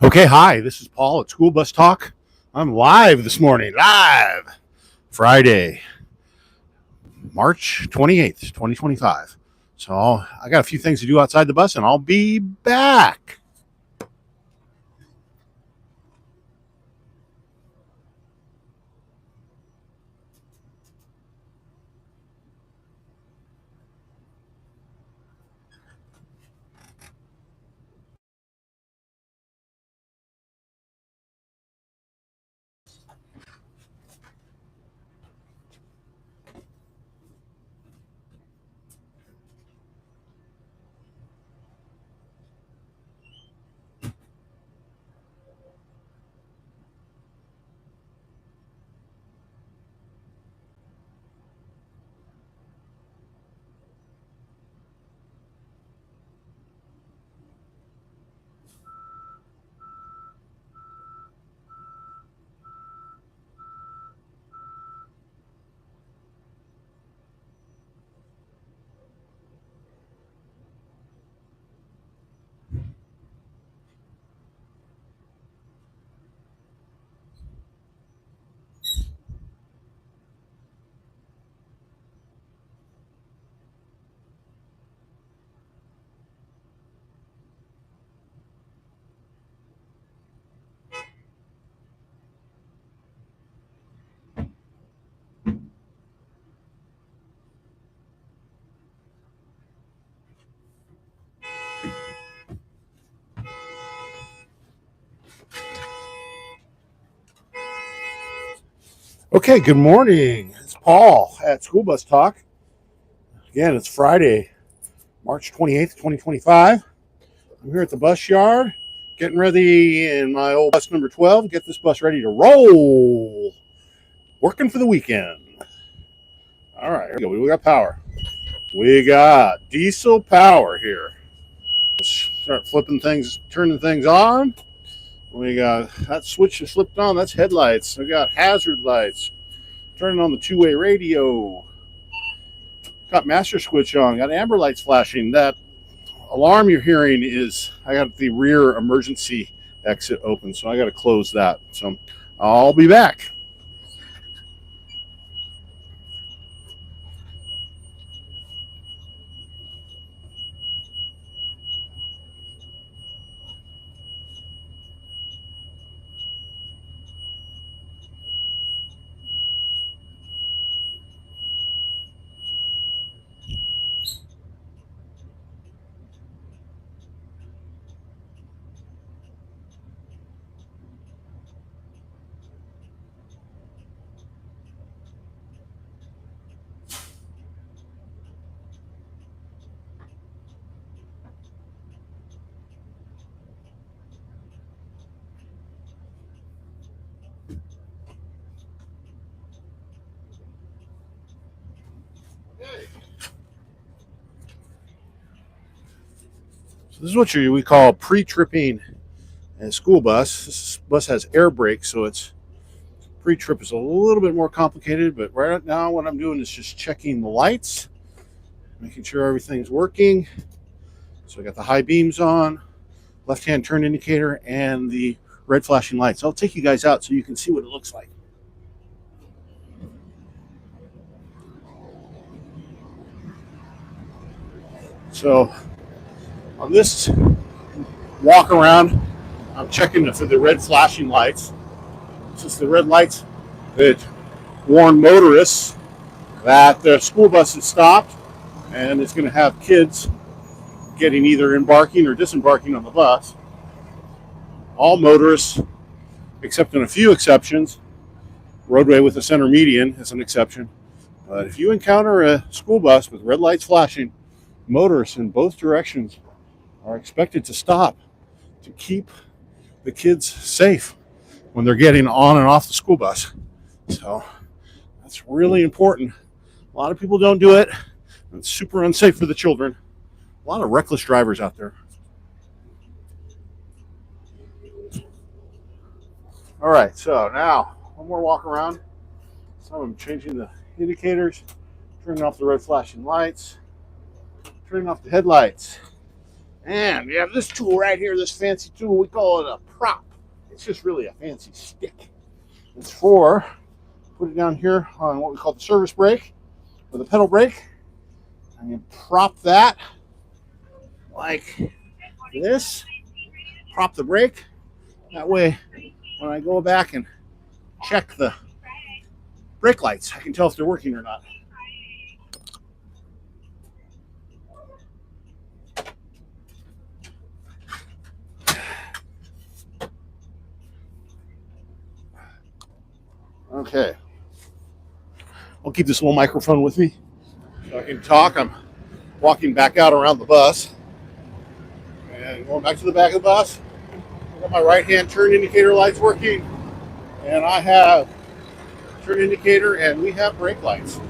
Okay, hi, this is Paul at School Bus Talk. I'm live this morning, live Friday, March 28th, 2025. So I got a few things to do outside the bus and I'll be back. Okay, good morning. It's Paul at School Bus Talk. Again, it's Friday, March 28th, 2025. I'm here at the bus yard, getting ready in my old bus number 12, get this bus ready to roll. Working for the weekend. All right, here we go. We got power. We got diesel power here. Let's start flipping things, turning things on. We got that switch is flipped on. That's headlights. We got hazard lights. Turning on the two-way radio. Got master switch on. Got amber lights flashing. That alarm you're hearing is I got the rear emergency exit open, so I got to close that. So I'll be back. So this is what we call pre-tripping a school bus. This bus has air brakes, so it's pre-trip is a little bit more complicated. But right now, what I'm doing is just checking the lights, making sure everything's working. So I got the high beams on, left-hand turn indicator, and the red flashing lights. I'll take you guys out so you can see what it looks like. So on this walk around, I'm checking for the red flashing lights. It's just the red lights that warn motorists that the school bus is stopped and it's going to have kids getting either embarking or disembarking on the bus. All motorists, except in a few exceptions, roadway with a center median is an exception. But if you encounter a school bus with red lights flashing, motorists in both directions are expected to stop to keep the kids safe when they're getting on and off the school bus. So that's really important. A lot of people don't do it. It's super unsafe for the children. A lot of reckless drivers out there. All right, so now one more walk around. So I'm changing the indicators, turning off the red flashing lights, turning off the headlights, And we have this tool right here, this fancy tool. We call it a prop. It's just really a fancy stick. It's for, put it down here on what we call the service brake or the pedal brake. And you prop that like this. Prop the brake. That way, when I go back and check the brake lights, I can tell if they're working or not. Okay. I'll keep this little microphone with me so I can talk. I'm walking back out around the bus and going back to the back of the bus. I got my right-hand turn indicator lights working, and I have turn indicator and we have brake lights.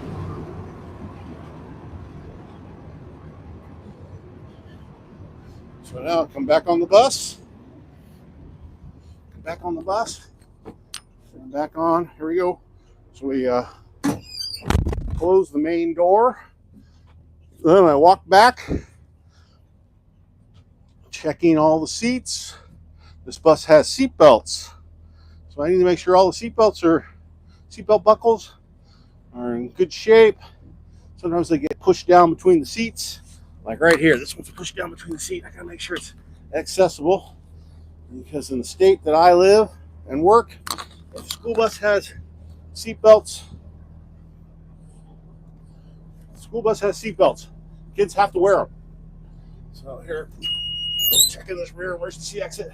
So now come back on the bus. Come back on the bus. Come back on. Here we go. So we close the main door. Then I walk back, checking all the seats. This bus has seat belts, so I need to make sure all the seatbelt buckles are in good shape. Sometimes they get pushed down between the seats, like right here. This one's pushed down between the seat. I gotta make sure it's accessible, because in the state that I live and work, if the school bus has seat belts, kids have to wear them. So here, checking this rear emergency exit.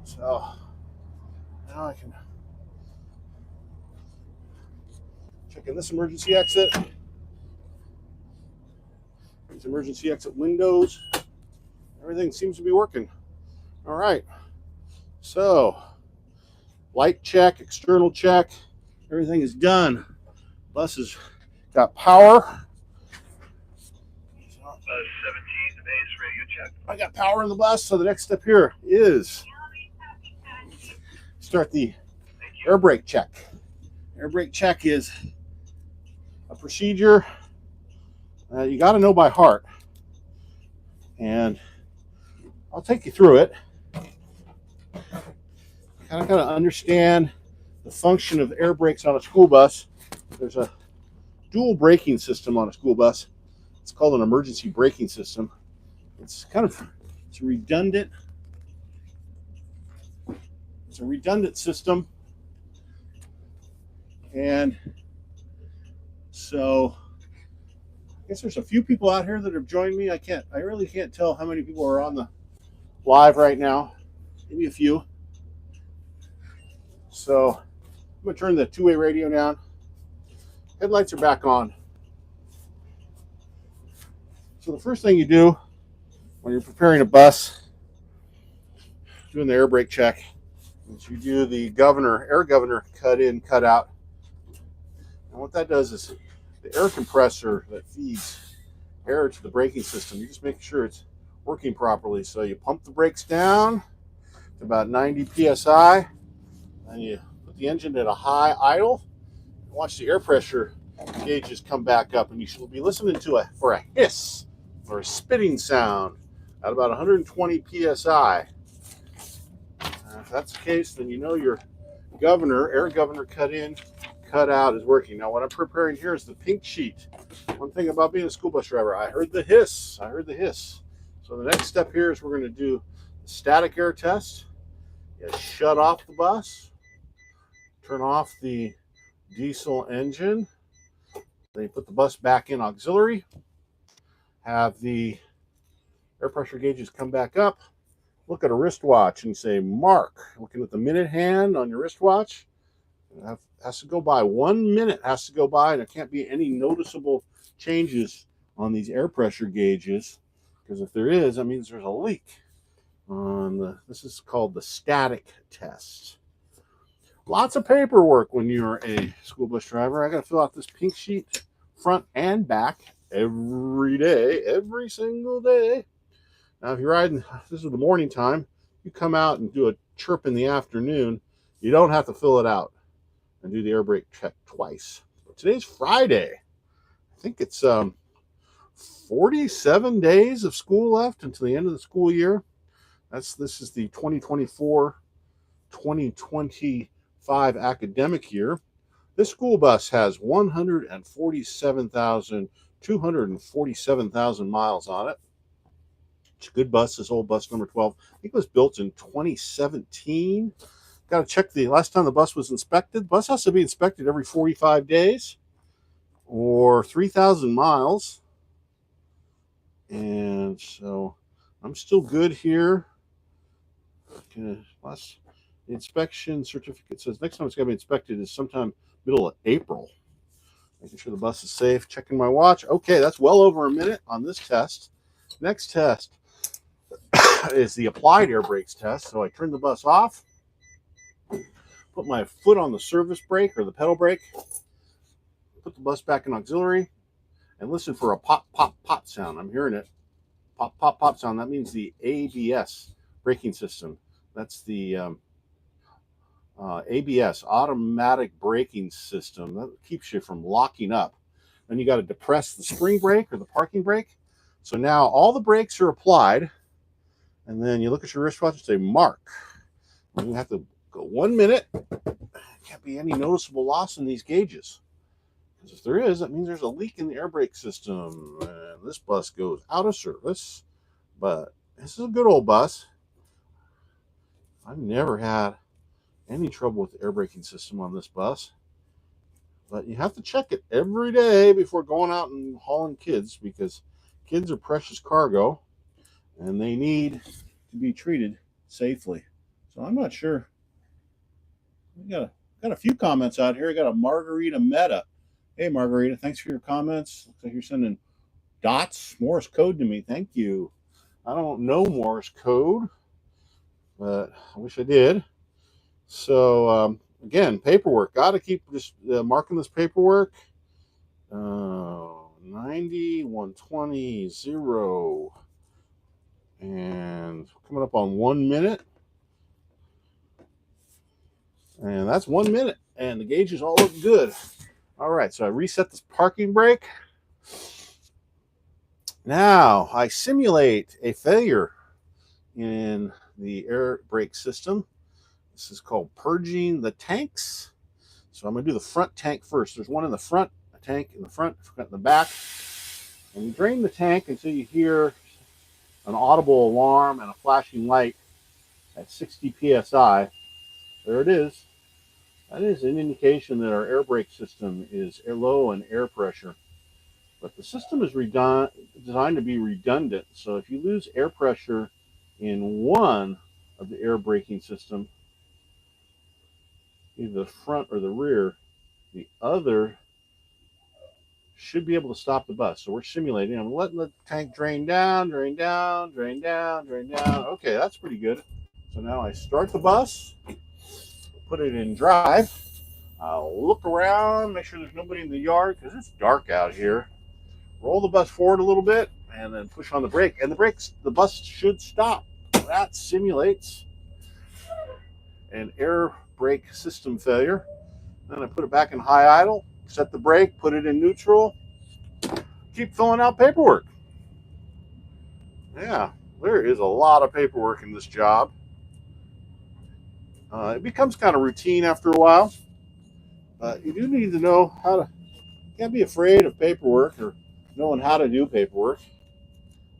So now I can check in this emergency exit. These emergency exit windows. Everything seems to be working. All right. So light check, external check. Everything is done. Bus has got power. 17, the base radio check. I got power in the bus, so the next step here is start the air brake check. Air brake check is a procedure you got to know by heart, and I'll take you through it. Kind of got to understand the function of air brakes on a school bus. There's a dual braking system on a school bus. It's called an emergency braking system. It's a redundant system. And so I guess there's a few people out here that have joined me. I really can't tell how many people are on the live right now. Maybe a few. So I'm gonna turn the two-way radio down. Headlights are back on. So the first thing you do when you're preparing a bus, doing the air brake check, is you do the air governor cut in, cut out. And what that does is the air compressor that feeds air to the braking system, you just make sure it's working properly. So you pump the brakes down to about 90 psi, and you put the engine at a high idle. Watch the air pressure gauges come back up, and you should be listening for a hiss or a spitting sound at about 120 psi. If that's the case, then you know your air governor cut in, cut out is working. Now what I'm preparing here is the pink sheet. One thing about being a school bus driver, I heard the hiss. So the next step here is we're going to do the static air test. You shut off the bus, turn off the diesel engine, then you put the bus back in auxiliary, have the air pressure gauges come back up, look at a wristwatch and say mark. Looking at the minute hand on your wristwatch, it has to go by 1 minute, has to go by, and there can't be any noticeable changes on these air pressure gauges, because if there is, that means there's a leak. This is called the static test. Lots of paperwork when you're a school bus driver. I got to fill out this pink sheet front and back every day, every single day. Now, if you're riding, this is the morning time, you come out and do a chirp in the afternoon, you don't have to fill it out and do the air brake check twice. Today's Friday. I think it's 47 days of school left until the end of the school year. This is the 2024-2025 academic year. This school bus has 147,247 miles on it. It's a good bus. This old bus number 12. I think it was built in 2017. Got to check the last time the bus was inspected. The bus has to be inspected every 45 days or 3,000 miles. And so I'm still good here. The inspection certificate says next time it's going to be inspected is sometime middle of April. Making sure the bus is safe. Checking my watch. Okay, that's well over a minute on this test. Next test is the applied air brakes test. So I turn the bus off, put my foot on the service brake or the pedal brake, put the bus back in auxiliary, and listen for a pop, pop, pop sound. I'm hearing it. Pop, pop, pop sound. That means the ABS braking system. That's the ABS, automatic braking system. That keeps you from locking up. Then you got to depress the spring brake or the parking brake. So now all the brakes are applied. And then you look at your wristwatch and say, mark. And you have to go 1 minute. Can't be any noticeable loss in these gauges. Because if there is, that means there's a leak in the air brake system. And this bus goes out of service. But this is a good old bus. I've never had any trouble with the air braking system on this bus. But you have to check it every day before going out and hauling kids, because kids are precious cargo and they need to be treated safely. So I'm not sure. We got a few comments out here. I got a Margarita Meta. Hey Margarita, thanks for your comments. Looks like you're sending dots, Morse code to me. Thank you. I don't know Morse code, but I wish I did. So again, paperwork. Got to keep just marking this paperwork. 90, 120, 0. And coming up on 1 minute. And that's 1 minute. And the gauges all look good. All right, so I reset this parking brake. Now I simulate a failure in the air brake system. This is called purging the tanks. So I'm going to do the front tank first. There's one in the front, a tank in the front, in the back. And you drain the tank until you hear an audible alarm and a flashing light at 60 psi. There it is. That is an indication that our air brake system is low in air pressure. But the system is designed to be redundant. So if you lose air pressure in one of the air braking system, either the front or the rear, the other should be able to stop the bus. So we're simulating. I'm letting the tank drain down, drain down, drain down, drain down. Okay, that's pretty good. So now I start the bus, put it in drive. I'll look around, make sure there's nobody in the yard because it's dark out here. Roll the bus forward a little bit and then push on the brake. And the bus should stop. That simulates an air brake system failure. Then I put it back in high idle, set the brake, put it in neutral, keep filling out paperwork. Yeah, there is a lot of paperwork in this job. It becomes kind of routine after a while. You do need to know how to, you can't be afraid of paperwork or knowing how to do paperwork.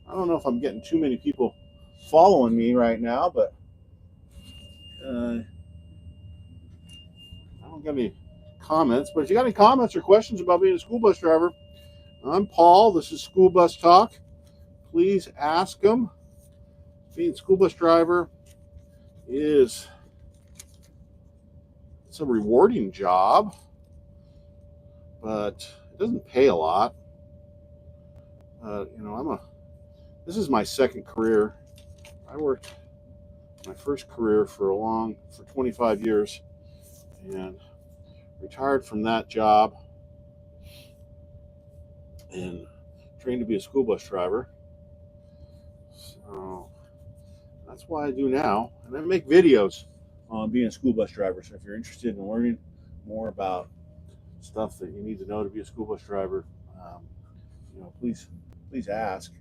I don't know if I'm getting too many people following me right now, but I don't get any comments. But if you got any comments or questions about being a school bus driver, I'm Paul. This is School Bus Talk. Please ask them. Being a school bus driver it's a rewarding job, but it doesn't pay a lot. This is my second career. I worked my first career for 25 years and retired from that job and trained to be a school bus driver. So that's what I do now. And I make videos on being a school bus driver. So if you're interested in learning more about stuff that you need to know to be a school bus driver, please please ask.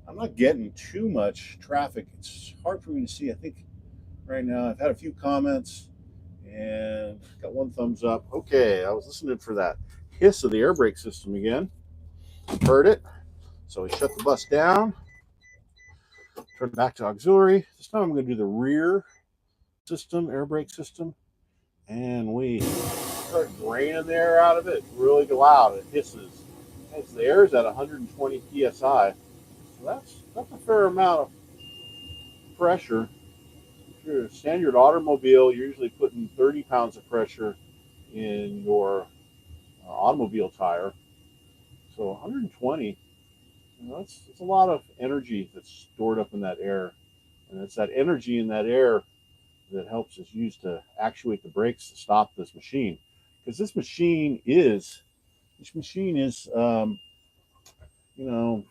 I'm not getting too much traffic. It's hard for me to see. I think right now I've had a few comments and got one thumbs up. Okay, I was listening for that hiss of the air brake system again. Heard it. So we shut the bus down, turn back to auxiliary. This time I'm going to do the rear system, air brake system, and we start draining the air out of it really loud. It hisses. As the air is at 120 psi, so that's a fair amount of pressure. If you're a standard automobile, you're usually putting 30 pounds of pressure in your automobile tire. So 120, that's a lot of energy that's stored up in that air. And it's that energy in that air that helps us use to actuate the brakes to stop this machine. Because this machine is,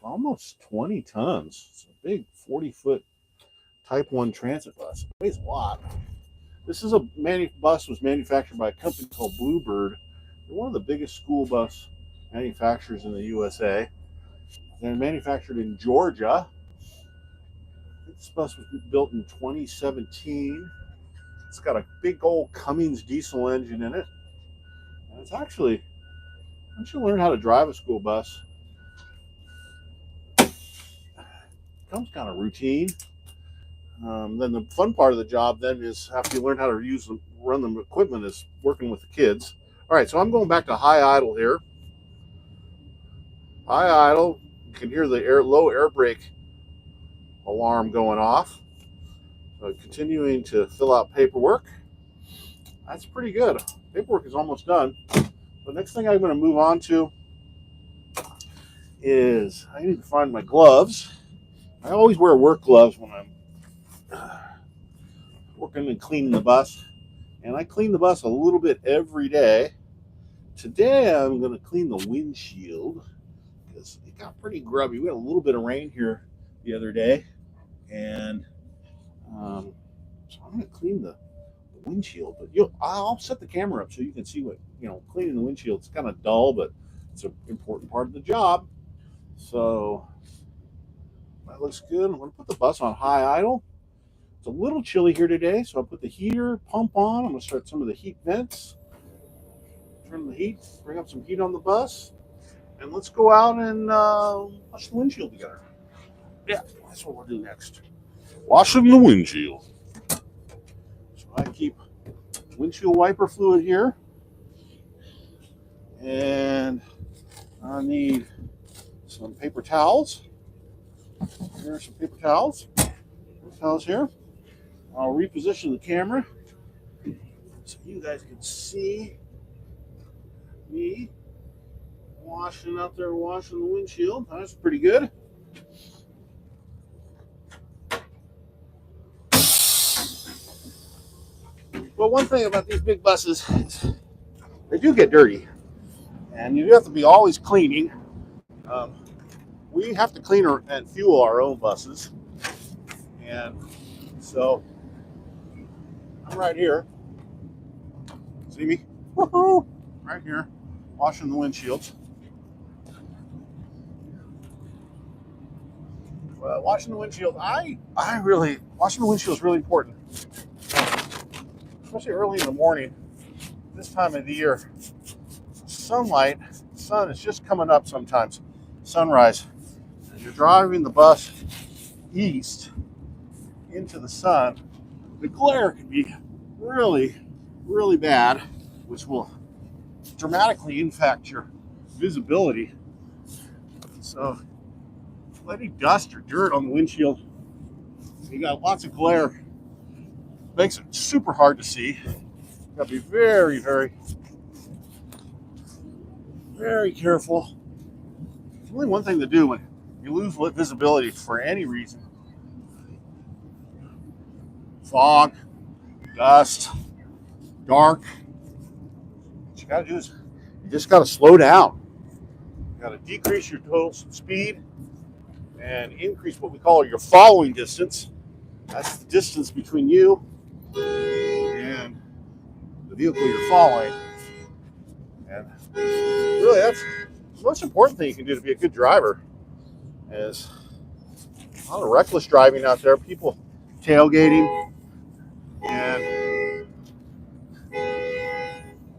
almost 20 tons. It's a big 40-foot Type 1 transit bus. It weighs a lot. This is bus was manufactured by a company called Bluebird. They're one of the biggest school bus manufacturers in the USA. They're manufactured in Georgia. This bus was built in 2017. It's got a big old Cummins diesel engine in it. And it's actually, once you learn how to drive a school bus, it becomes kind of routine. Then the fun part of the job then is after you learn how to run the equipment is working with the kids. All right, so I'm going back to high idle here. High idle, you can hear the low air brake alarm going off. So continuing to fill out paperwork. That's pretty good. Paperwork is almost done. The next thing I'm going to move on to is I need to find my gloves. I always wear work gloves when I'm working and cleaning the bus. And I clean the bus a little bit every day. Today I'm going to clean the windshield because it got pretty grubby. We had a little bit of rain here the other day. And so I'm going to clean the windshield. But I'll set the camera up so you can see what, cleaning the windshield. It's kind of dull, but it's an important part of the job. So that looks good. I'm going to put the bus on high idle. It's a little chilly here today, so I'll put the heater pump on. I'm going to start some of the heat vents. Turn the heat, bring up some heat on the bus. And let's go out and wash the windshield together. Yeah, that's what we'll do next. Washing the windshield. So I keep windshield wiper fluid here. And I need some paper towels. Here are some paper towels. Here. I'll reposition the camera so you guys can see me washing the windshield. That's pretty good. But one thing about these big buses is they do get dirty, and you have to be always cleaning. We have to clean and fuel our own buses, and so I'm right here. See me? Woohoo! Right here, washing the windshields. Washing the windshield. Washing the windshield is really important, especially early in the morning. This time of the year, sun is just coming up sometimes. Sunrise. As you're driving the bus east into the sun, the glare can be really, really bad, which will dramatically impact your visibility. So, any dust or dirt on the windshield, you got lots of glare, makes it super hard to see. You got to be very, very, very careful. There's only one thing to do when you lose visibility for any reason. Fog, dust, dark. What you got to do is you just got to slow down. You got to decrease your total speed and increase what we call your following distance. That's the distance between you and the vehicle you're following. And really, that's the most important thing you can do to be a good driver. There's a lot of reckless driving out there, people tailgating, and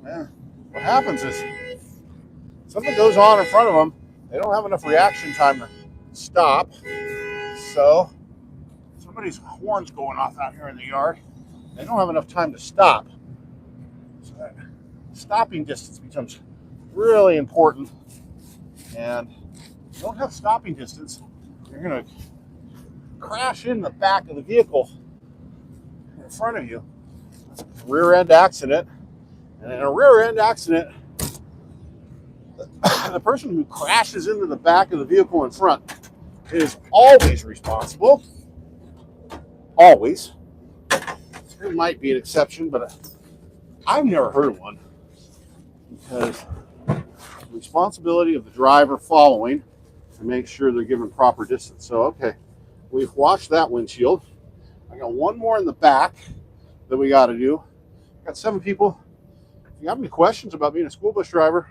yeah, what happens is something goes on in front of them. They don't have enough reaction time to stop, so somebody's horn's going off out here in the yard. They don't have enough time to stop. So that stopping distance becomes really important. And if you don't have stopping distance, you're going to crash in the back of the vehicle in front of you. Rear end accident. And in a rear end accident, the person who crashes into the back of the vehicle in front is always responsible. Always. There might be an exception, but I've never heard of one, because the responsibility of the driver following to make sure they're given proper distance. So, okay, we've washed that windshield. I got one more in the back that we got to do. Got 7 people. If you have any questions about being a school bus driver,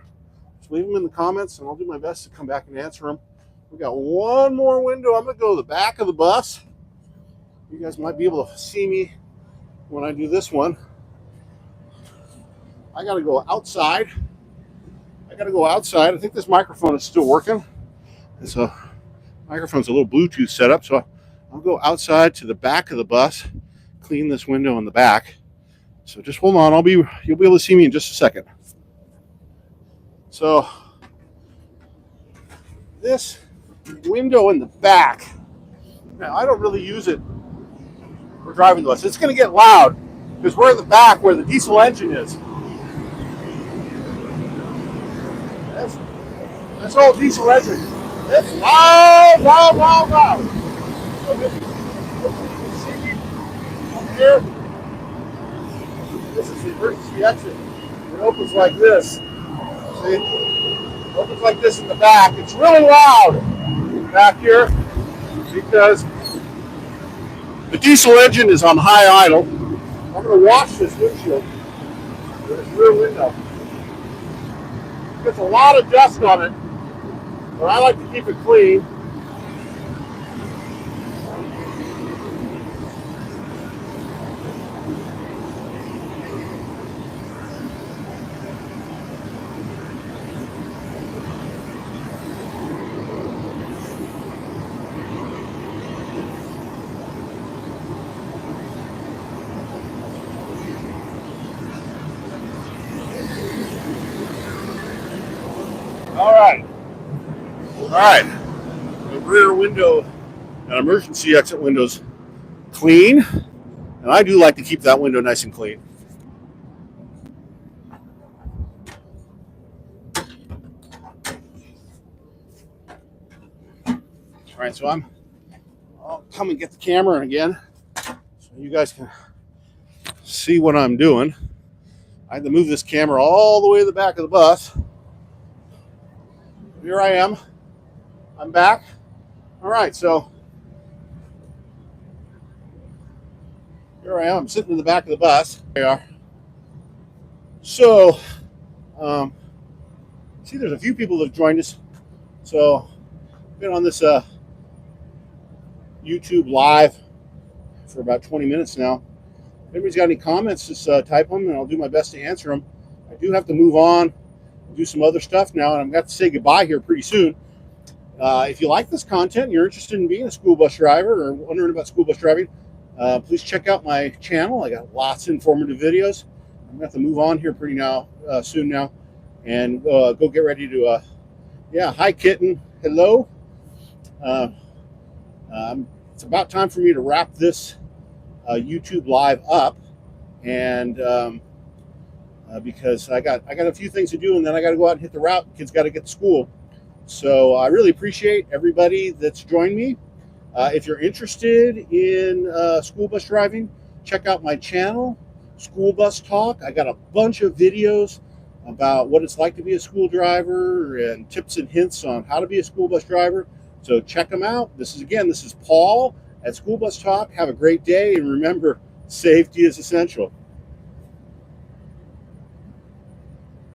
just leave them in the comments, and I'll do my best to come back and answer them. We got one more window. I'm going to go to the back of the bus. You guys might be able to see me when I do this one. I got to go outside. I think this microphone is still working. And so microphone's a little Bluetooth setup. So I'll go outside to the back of the bus, clean this window in the back. So just hold on. You'll be able to see me in just a second. So this window in the back, now I don't really use it for driving the bus. It's going to get loud because we're in the back where the diesel engine is. That's all diesel engine. It's loud, loud, loud, loud. So if you can see me up here, this is the emergency exit. It opens like this. See? It opens like this in the back. It's really loud back here because the diesel engine is on high idle. I'm going to wash this windshield, this rear window. Gets a lot of dust on it, but I like to keep it clean. All right. The rear window and emergency exit windows clean, and I do like to keep that window nice and clean. All right, so I'll come and get the camera again so you guys can see what I'm doing. I had to move this camera all the way to the back of the bus. Here I am. I'm back. All right, so here I am. I'm sitting in the back of the bus. There we are. So, see, there's a few people that have joined us. So, I've been on this YouTube live for about 20 minutes now. If anybody's got any comments, just type them, and I'll do my best to answer them. I do have to move on, do some other stuff now, and I'm going to say goodbye here pretty soon. If you like this content, you're interested in being a school bus driver or wondering about school bus driving, please check out my channel. I got lots of informative videos. I'm going to have to move on here soon now, and go get ready to, hi kitten, hello. It's about time for me to wrap this YouTube live up, and because I got a few things to do, and then I got to go out and hit the route. Kids got to get to school. So I really appreciate everybody that's joined me. If you're interested in school bus driving, check out my channel, School Bus Talk. I got a bunch of videos about what it's like to be a school driver and tips and hints on how to be a school bus driver. So check them out. This is Paul at School Bus Talk. Have a great day, and remember, safety is essential.